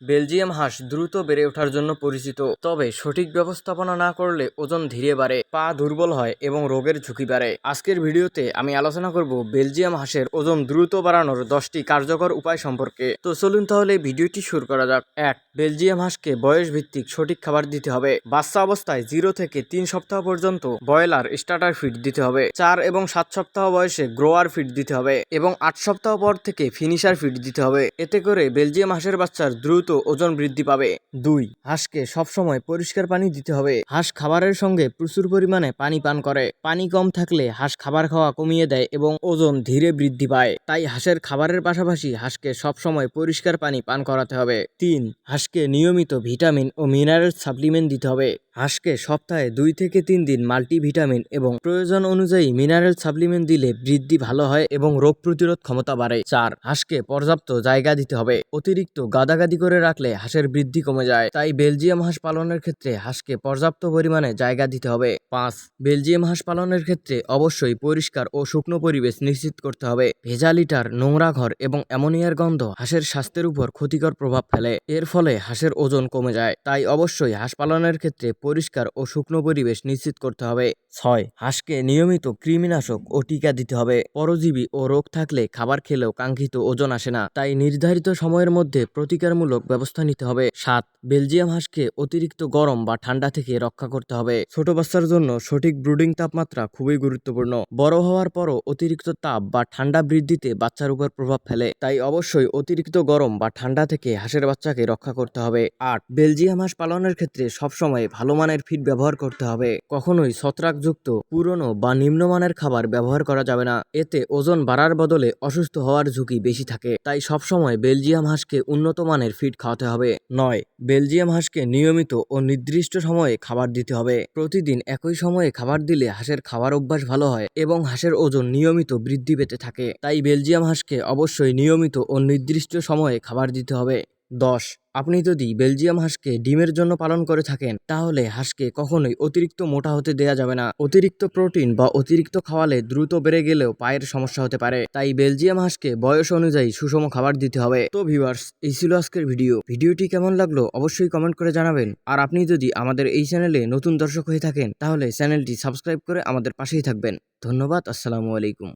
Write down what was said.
Belgium হাঁস দ্রুত বেড়ে ওঠার জন্য পরিচিত, তবে সঠিক ব্যবস্থাপনা না করলে ওজন ধীরে বাড়ে, পা দুর্বল হয় এবং রোগের ঝুঁকি বাড়ে। আজকের ভিডিওতে আমি আলোচনা করব বেলজিয়াম হাঁসের ওজন দ্রুত বাড়ানোর 10টি কার্যকর উপায় সম্পর্কে। তো চলুন তাহলে ভিডিওটি শুরু করা যাক। 1. বেলজিয়াম হাঁসকে বয়স ভিত্তিক সঠিক খাবার দিতে হবে। বাচ্চা অবস্থায় 0 থেকে 3 সপ্তাহ পর্যন্ত ব্রয়লার স্টার্টার ফিড দিতে হবে। 4 এবং 7 সপ্তাহ বয়সে গ্রোয়ার ফিড দিতে হবে এবং 8 সপ্তাহ পর থেকে ফিনিশার ফিড দিতে হবে। এতে করে বেলজিয়াম হাঁসের বাচ্চার দ্রুত ওজন বৃদ্ধি পাবে। 2. হাঁসকে সবসময় পরিষ্কার পানি দিতে হবে। হাঁস খাবারের সঙ্গে প্রচুর পরিমাণে পানি পান করে। পানি কম থাকলে হাঁস খাবার খাওয়া কমিয়ে দেয় এবং ওজন ধীরে বৃদ্ধি পায়। তাই হাঁসের খাবারের পাশাপাশি হাঁসকে সবসময় পরিষ্কার পানি পান করাতে হবে। 3. হাঁসকে নিয়মিত ভিটামিন ও মিনারেল সাপ্লিমেন্ট দিতে হবে। হাঁসকে সপ্তাহে 2 থেকে 3 দিন মাল্টিভিটামিন এবং প্রয়োজন অনুযায়ী মিনারেল সাপ্লিমেন্ট দিলে বৃদ্ধি ভালো হয় এবং রোগ প্রতিরোধ ক্ষমতা বাড়ে। 4. হাঁসকে পর্যাপ্ত জায়গা দিতে হবে। অতিরিক্ত গাদাগাদি করে রাখলে হাঁসের বৃদ্ধি কমে যায়, তাই বেলজিয়াম হাঁস পালনের ক্ষেত্রে হাঁসকে পর্যাপ্ত পরিমাণে জায়গা দিতে হবে। 5. বেলজিয়াম হাঁস পালনের ক্ষেত্রে অবশ্যই পরিষ্কার ও শুকনো পরিবেশ নিশ্চিত করতে হবে। ভেজা লিটার, নোংরা ঘর এবং অ্যামোনিয়ার গন্ধ হাঁসের স্বাস্থ্যের উপর ক্ষতিকর প্রভাব ফেলে। এর ফলে হাঁসের ওজন কমে যায়, তাই অবশ্যই হাঁস পালনের ক্ষেত্রে পরিষ্কার ও শুকনো পরিবেশ নিশ্চিত করতে হবে। 6. হাঁসকে নিয়মিত কৃমিনাশক ও টিকা দিতে হবে। পরজীবী ও রোগ থাকলে খাবার খেলেও কাঙ্ক্ষিত ওজন আসে না, তাই নির্ধারিত সময়ের মধ্যে প্রতিকারমূলক ব্যবস্থা নিতে হবে। 7. বেলজিয়াম হাঁসকে অতিরিক্ত গরম বা ঠান্ডা থেকে রক্ষা করতে হবে। ছোট বাচ্চার জন্য সঠিক ব্রুডিং তাপমাত্রা খুবই গুরুত্বপূর্ণ। বড় হওয়ার পরও অতিরিক্ত তাপ বা ঠান্ডা বৃদ্ধিতে বাচ্চার উপর প্রভাব ফেলে, তাই অবশ্যই অতিরিক্ত গরম বা ঠান্ডা থেকে হাঁসের বাচ্চাকে রক্ষা করতে হবে। 8. বেলজিয়াম হাঁস পালনের ক্ষেত্রে সবসময় ভালো মানের ফিড ব্যবহার করতে হবে। কখনোই ছত্রাকযুক্ত, পুরনো বা নিম্নমানের খাবার ব্যবহার করা যাবে না। এতে ওজন বাড়ার বদলে অসুস্থ হওয়ার ঝুঁকি বেশি থাকে, তাই সবসময় বেলজিয়াম হাঁসকে উন্নত মানের ফিড খাওয়াতে হবে। 9. বেলজিয়াম হাঁসকে নিয়মিত ও নির্দিষ্ট সময়ে খাবার দিতে হবে। প্রতিদিন একই সময়ে খাবার দিলে হাঁসের খাবার অভ্যাস ভালো হয় এবং হাঁসের ওজন নিয়মিত বৃদ্ধি পেতে থাকে, তাই বেলজিয়াম হাঁসকে অবশ্যই নিয়মিত ও নির্দিষ্ট সময়ে খাবার দিতে হবে। 10. আপনি যদি বেলজিয়াম হাঁসকে ডিমের জন্য পালন করে থাকেন, তাহলে হাঁসকে কখনোই অতিরিক্ত মোটা হতে দেয়া যাবে না। অতিরিক্ত প্রোটিন বা অতিরিক্ত খাওয়ালে দ্রুত বেড়ে গেলেও পায়ের সমস্যা হতে পারে, তাই বেলজিয়াম হাঁসকে বয়স অনুযায়ী সুষম খাবার দিতে হবে। তো ভিউয়ার্স, এই ছিল আজকের ভিডিওটি কেমন লাগলো অবশ্যই কমেন্ট করে জানাবেন। আর আপনি যদি আমাদের এই চ্যানেলে নতুন দর্শক হয়ে থাকেন, তাহলে চ্যানেলটি সাবস্ক্রাইব করে আমাদের পাশেই থাকবেন। ধন্যবাদ। আসসালামু আলাইকুম।